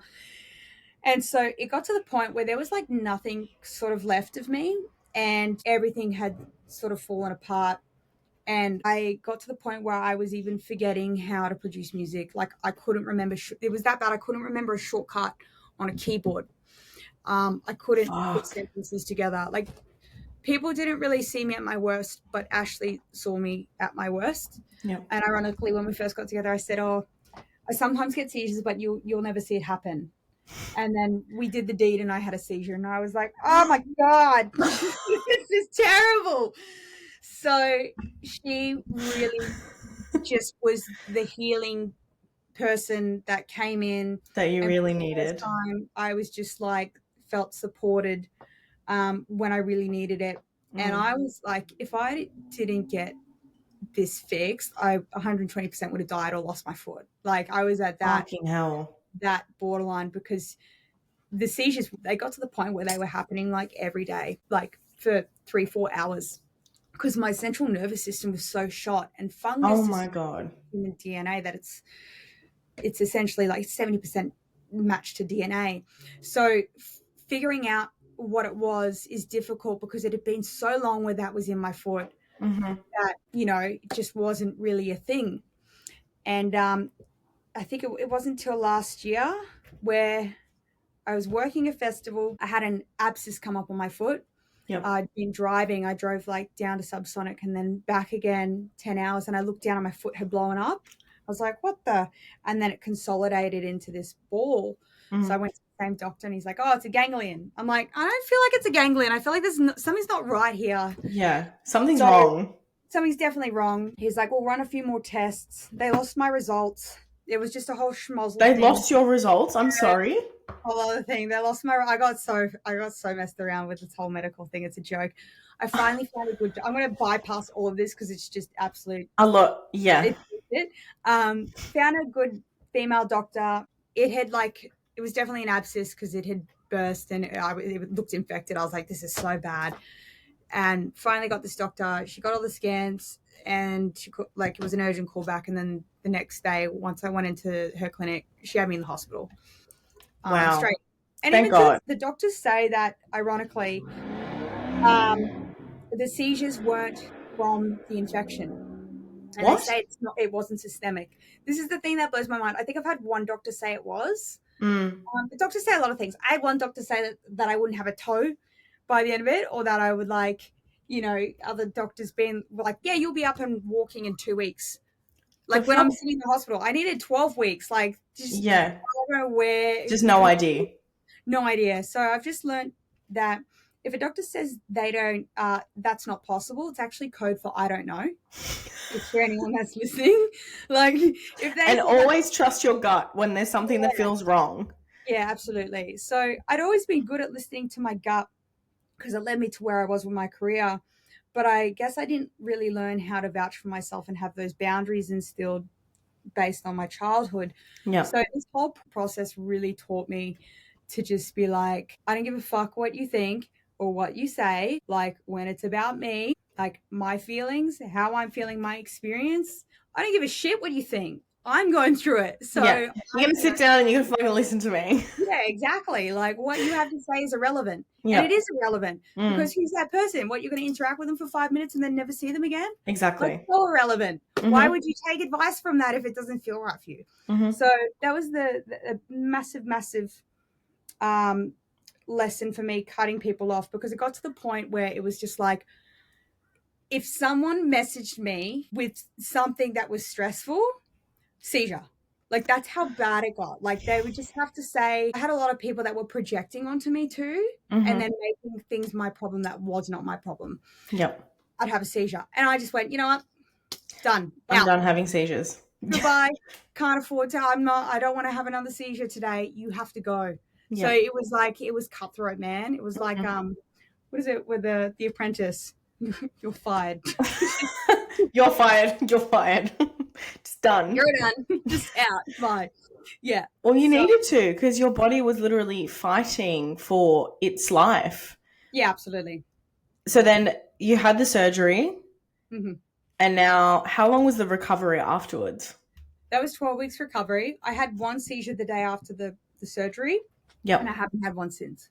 And so it got to the point where there was like nothing sort of left of me, and everything had sort of fallen apart. And I got to the point where I was even forgetting how to produce music. Like I couldn't remember, it was that bad. I couldn't remember a shortcut on a keyboard. I couldn't put sentences together. Like people didn't really see me at my worst, but Ashley saw me at my worst. Yep. And ironically, when we first got together, I said, oh, I sometimes get seizures, but you'll never see it happen. And then we did the deed and I had a seizure, and I was like, oh my God, this is terrible. So she really just was the healing person that came in. That you really needed. Time, I was just like, felt supported when I really needed it. And I was like, if I didn't get this fixed, I 120% would have died or lost my foot. Like I was at that fucking hell, that borderline, because the seizures, they got to the point where they were happening like every day, like for 3-4 hours, because my central nervous system was so shot, and fungus oh my God, in the DNA that it's essentially like 70% match to DNA. So figuring out what it was is difficult because it had been so long where that was in my foot that, it just wasn't really a thing. And I think it wasn't until last year where I was working a festival. I had an abscess come up on my foot. Yep. I'd been driving. I drove like down to Subsonic and then back again 10 hours. And I looked down and my foot had blown up. I was like, what the? And then it consolidated into this ball. So I went to the same doctor and he's like, oh, it's a ganglion. I'm like, I don't feel like it's a ganglion. I feel like something's not right here. Yeah, something's wrong. Something's definitely wrong. He's like, we'll run a few more tests. They lost my results. It was just a whole schmozzle. They lost your results? I'm sorry. Whole other thing. They lost my. I got so messed around with this whole medical thing. It's a joke. I finally found a good. I'm going to bypass all of this because it's just absolute. A lot. Yeah. Found a good female doctor. It was definitely an abscess because it had burst and it looked infected. I was like, this is so bad. And finally got this doctor. She got all the scans and she it was an urgent callback. And then the next day, once I went into her clinic, she had me in the hospital. Wow. Straight. And Thank God. The doctors say that, ironically, the seizures weren't from the infection. And what? They say it wasn't systemic. This is the thing that blows my mind. I think I've had one doctor say it was. The doctors say a lot of things. I had one doctor say that I wouldn't have a toe by the end of it, or that I would other doctors being like, yeah, you'll be up and walking in 2 weeks. Like when I'm sitting in the hospital, I needed 12 weeks. I don't know where. Just no idea. No idea. So I've just learned that if a doctor says they don't, that's not possible. It's actually code for I don't know. It's for anyone that's listening. Always trust your gut when there's something that feels wrong. Yeah, absolutely. So I'd always been good at listening to my gut because it led me to where I was with my career. But I guess I didn't really learn how to vouch for myself and have those boundaries instilled based on my childhood. Yeah. So this whole process really taught me to just be like, I don't give a fuck what you think or what you say. Like when it's about me, like my feelings, how I'm feeling, my experience, I don't give a shit what you think. I'm going through it. So yeah. You're going to sit down and you're going to fucking listen to me. Yeah, exactly. Like what you have to say is irrelevant. Yeah. And it is irrelevant because who's that person? What, you're going to interact with them for 5 minutes and then never see them again? Exactly. Like, so irrelevant. Why would you take advice from that if it doesn't feel right for you? So that was the massive, massive lesson for me, cutting people off, because it got to the point where it was just like, if someone messaged me with something that was stressful, seizure. Like that's how bad it got. Like they would just have to say, I had a lot of people that were projecting onto me too, and then making things my problem that was not my problem. Yep. I'd have a seizure. And I just went, you know what? Done. I'm done having seizures. Goodbye. Can't afford to. I don't want to have another seizure today. You have to go. Yep. So it was cutthroat, man. It was like, what is it with the apprentice? You're fired. You're fired. You're fired. Just done. You're done. Just out. Bye. Yeah. Well, you needed to, because your body was literally fighting for its life. Yeah, absolutely. So then you had the surgery. And now how long was the recovery afterwards? That was 12 weeks recovery. I had one seizure the day after the surgery. Yep. And I haven't had one since.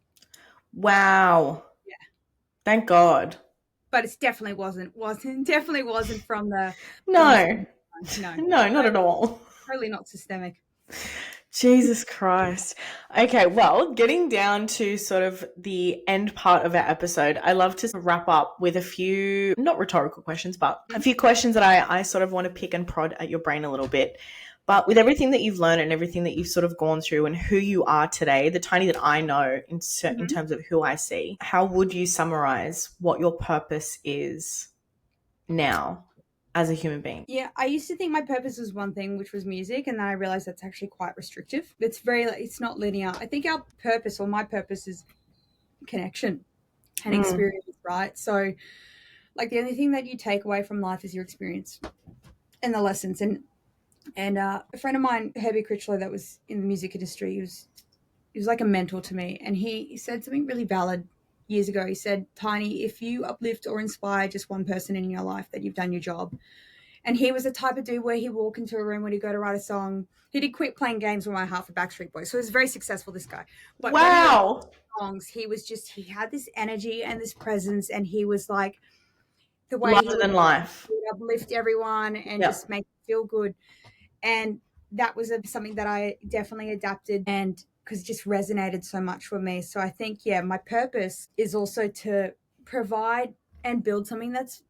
Wow. Yeah. Thank God. But it definitely wasn't from the... No, not at all. Totally not systemic. Jesus Christ. Okay, well, getting down to sort of the end part of our episode, I love to wrap up with a few, not rhetorical questions, but a few questions that I sort of want to pick and prod at your brain a little bit. But with everything that you've learned and everything that you've sort of gone through and who you are today, the Tiny that I know in terms of who I see, how would you summarize what your purpose is now as a human being? Yeah, I used to think my purpose was one thing, which was music, and then I realized that's actually quite restrictive. It's not linear. I think our purpose, or my purpose, is connection and experience, right? So, like, the only thing that you take away from life is your experience and the lessons. And a friend of mine, Herbie Critchlow, that was in the music industry, he was like a mentor to me, and he said something really valid years ago. He said, Tiny, if you uplift or inspire just one person in your life, that you've done your job. And he was the type of dude where he'd walk into a room when he'd go to write a song. He did quit playing games with my half for Backstreet Boys. So he was very successful, this guy. But when he wrote Wow. songs, he had this energy and this presence, and he was like, the way he Larger would than life. uplift everyone and Yep. just make you feel good. And that was something that I definitely adapted, and because it just resonated so much for me. So I think, yeah, my purpose is also to provide and build something that's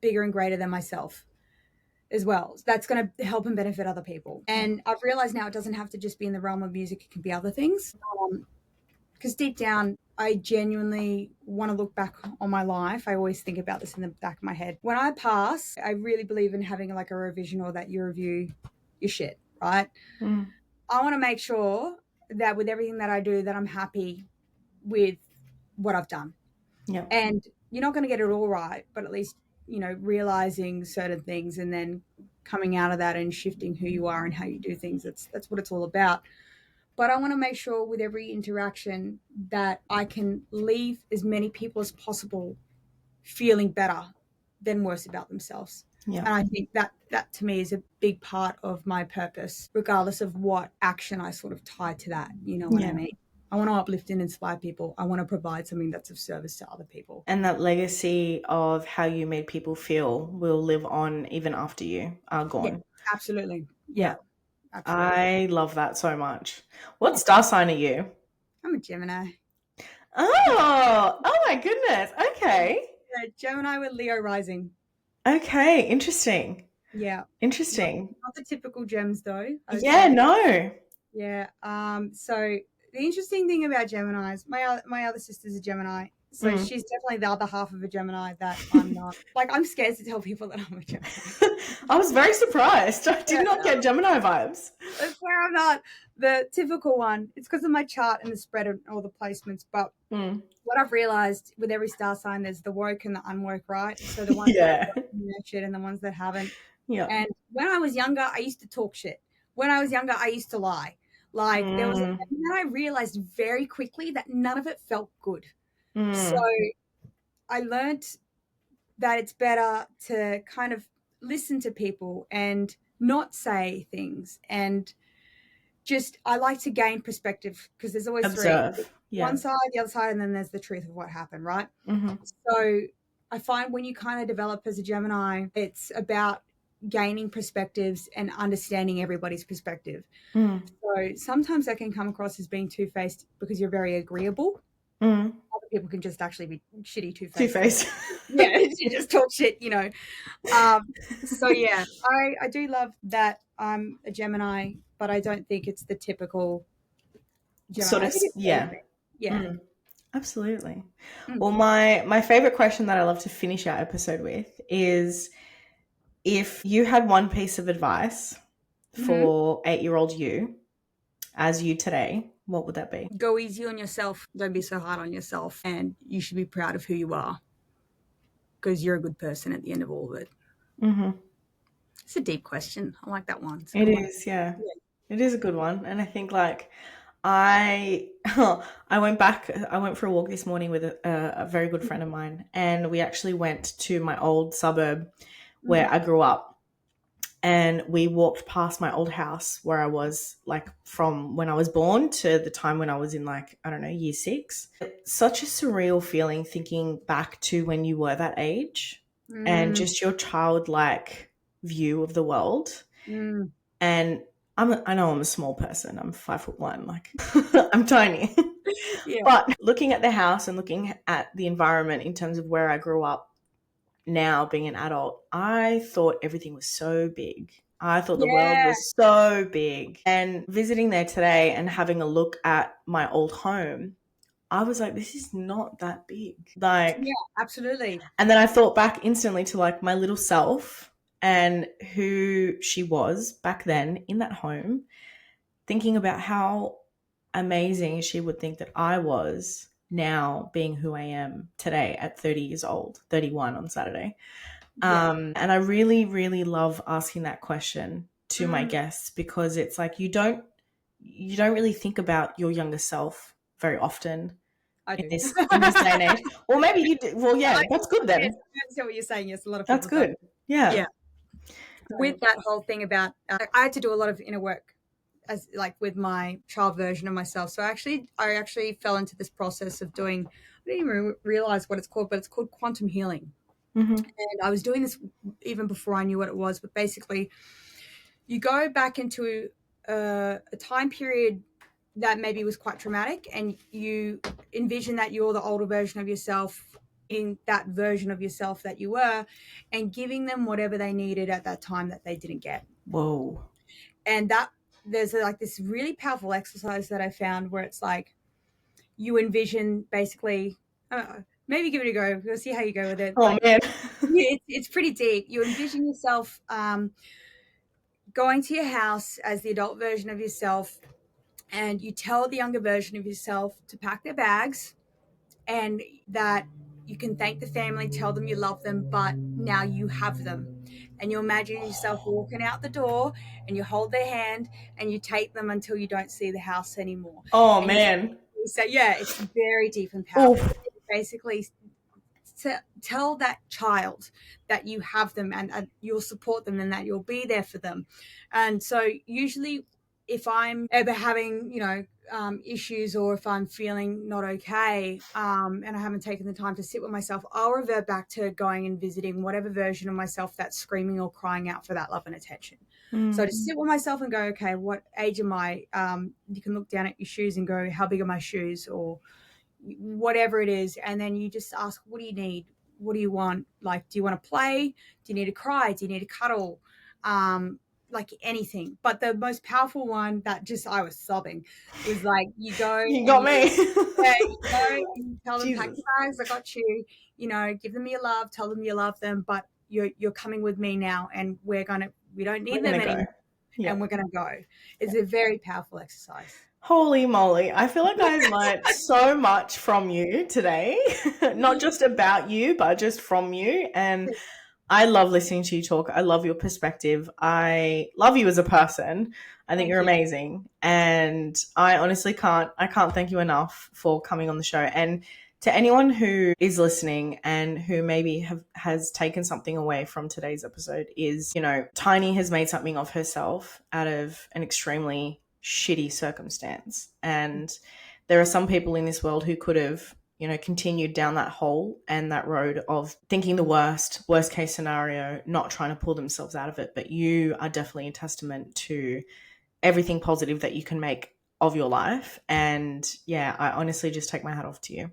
bigger and greater than myself as well. So that's going to help and benefit other people. And I've realized now it doesn't have to just be in the realm of music. It can be other things. Because deep down, I genuinely want to look back on my life. I always think about this in the back of my head. When I pass, I really believe in having like a revision, or that you review your shit, right? I want to make sure that with everything that I do, that I'm happy with what I've done. Yep. And you're not going to get it all right, but at least, realizing certain things and then coming out of that and shifting who you are and how you do things. That's what it's all about. But I want to make sure with every interaction that I can leave as many people as possible feeling better than worse about themselves. Yeah. And I think that to me is a big part of my purpose, regardless of what action I sort of tie to that. You know what I mean? I want to uplift and inspire people. I want to provide something that's of service to other people. And that legacy of how you made people feel will live on even after you are gone. Yeah, absolutely. Yeah. Absolutely. I love that so much. What star sign are you? I'm a Gemini. Oh my goodness. Okay. Yeah, Gemini with Leo rising. Okay, interesting. Yeah. Interesting. Not the typical gems though. Yeah, no. Yeah. So the interesting thing about Geminis, my other sister's a Gemini. So she's definitely the other half of a Gemini that I'm not. Like, I'm scared to tell people that I'm a Gemini. I was very surprised. I did not get Gemini vibes. That's where I'm not the typical one. It's because of my chart and the spread and all the placements. But what I've realized with every star sign, there's the woke and the unwoke, right? So the ones that have nurtured and the ones that haven't. Yeah. And when I was younger, I used to talk shit. When I was younger, I used to lie. Like, there was, and then I realized very quickly that none of it felt good. So I learned that it's better to kind of listen to people and not say things, and just, I like to gain perspective, because there's always observe. One side, the other side, and then there's the truth of what happened, right? So I find when you kind of develop as a Gemini, it's about gaining perspectives and understanding everybody's perspective. So sometimes that can come across as being two-faced because you're very agreeable. Other people can just actually be shitty two-faced. Yeah, you just talk shit, So yeah, I do love that I'm a Gemini, but I don't think it's the typical Gemini. Sort of, yeah. Absolutely. Well, my favorite question that I love to finish our episode with is, if you had one piece of advice for 8-year-old you, as you today, what would that be? Go easy on yourself. Don't be so hard on yourself. And you should be proud of who you are, because you're a good person at the end of all of it. It's a deep question. I like that one. It is, yeah. It is a good one. And I think, like, I went for a walk this morning with a very good friend of mine, and we actually went to my old suburb where I grew up. And we walked past my old house where I was, like, from when I was born to the time when I was in, like, I don't know, year 6. Such a surreal feeling thinking back to when you were that age and just your childlike view of the world. And I know I'm a small person. I'm 5'1", like I'm tiny. But looking at the house and looking at the environment in terms of where I grew up, now being an adult, I thought everything was so big. I thought the world was so big. And visiting there today and having a look at my old home, I was like, this is not that big. Like, yeah, absolutely. And then I thought back instantly to, like, my little self and who she was back then in that home, thinking about how amazing she would think that I was now, being who I am today at 30 years old, 31 on Saturday. And I really, really love asking that question to my guests, because it's like you don't really think about your younger self very often in this day and age. Or maybe you do. Well, yeah, that's good then. I understand what you're saying. Yes, a lot of people. That's good. Yeah. with that whole thing about I had to do a lot of inner work as like with my child version of myself. So I actually fell into this process of doing, I didn't even realize what it's called, but it's called quantum healing. Mm-hmm. And I was doing this even before I knew what it was, but basically you go back into a time period that maybe was quite traumatic, and you envision that you're the older version of yourself in that version of yourself that you were, and giving them whatever they needed at that time that they didn't get. Whoa. And that there's like this really powerful exercise that I found where it's like you envision basically, maybe give it a go. We'll see how you go with it. Oh, Like, man. it's pretty deep. You envision yourself going to your house as the adult version of yourself, and you tell the younger version of yourself to pack their bags, and that you can thank the family, tell them you love them, but now you have them. And you imagine yourself walking out the door, and you hold their hand, and you take them until you don't see the house anymore. Oh, And man. so yeah, it's very deep and powerful. Oof. Basically, tell that child that you have them, and you'll support them, and that you'll be there for them. And so usually if I'm ever having, issues, or if I'm feeling not okay, and I haven't taken the time to sit with myself, I'll revert back to going and visiting whatever version of myself that's screaming or crying out for that love and attention. So to sit with myself and go, okay, what age am I? You can look down at your shoes and go, how big are my shoes? Or whatever it is. And then you just ask, what do you need? What do you want? Like, do you want to play? Do you need to cry? Do you need to cuddle? Like anything. But the most powerful one that just, I was sobbing, was like, you go. You got me. Yeah, you go and you tell them, Jesus. pack your bags, I got you. Give them your love, tell them you love them, but you're coming with me now, and we don't need them anymore. Yeah. And we're going to go. It's a very powerful exercise. Holy moly. I feel like I learned so much from you today, not just about you, but just from you. And I love listening to you talk. I love your perspective. I love you as a person. I think you're amazing. And I honestly can't thank you enough for coming on the show. And to anyone who is listening and who maybe has taken something away from today's episode is, Tiny has made something of herself out of an extremely shitty circumstance. And there are some people in this world who could have, continued down that hole and that road of thinking the worst case scenario, not trying to pull themselves out of it. But you are definitely a testament to everything positive that you can make of your life. And yeah, I honestly just take my hat off to you.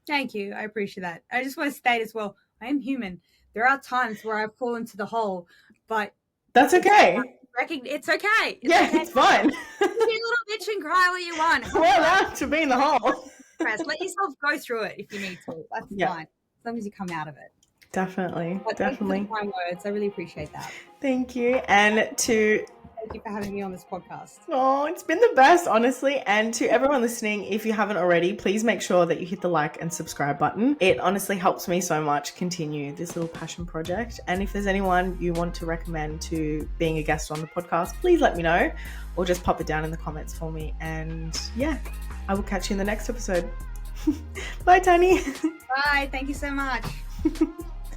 Thank you. I appreciate that. I just want to state as well, I am human. There are times where I fall into the hole, but that's okay. It's okay. It's fine. You can be a little bitch and cry all you want. We're allowed to be in the hole. Let yourself go through it if you need to. That's fine. As long as you come out of it. Definitely. But definitely. Thank you for the kind words. I really appreciate that. Thank you. And thank you for having me on this podcast. Oh, it's been the best, honestly. And to everyone listening, if you haven't already, please make sure that you hit the like and subscribe button. It honestly helps me so much continue this little passion project. And if there's anyone you want to recommend to being a guest on the podcast, please let me know, or just pop it down in the comments for me. And yeah, I will catch you in the next episode. Bye, Tiny. Bye. Thank you so much.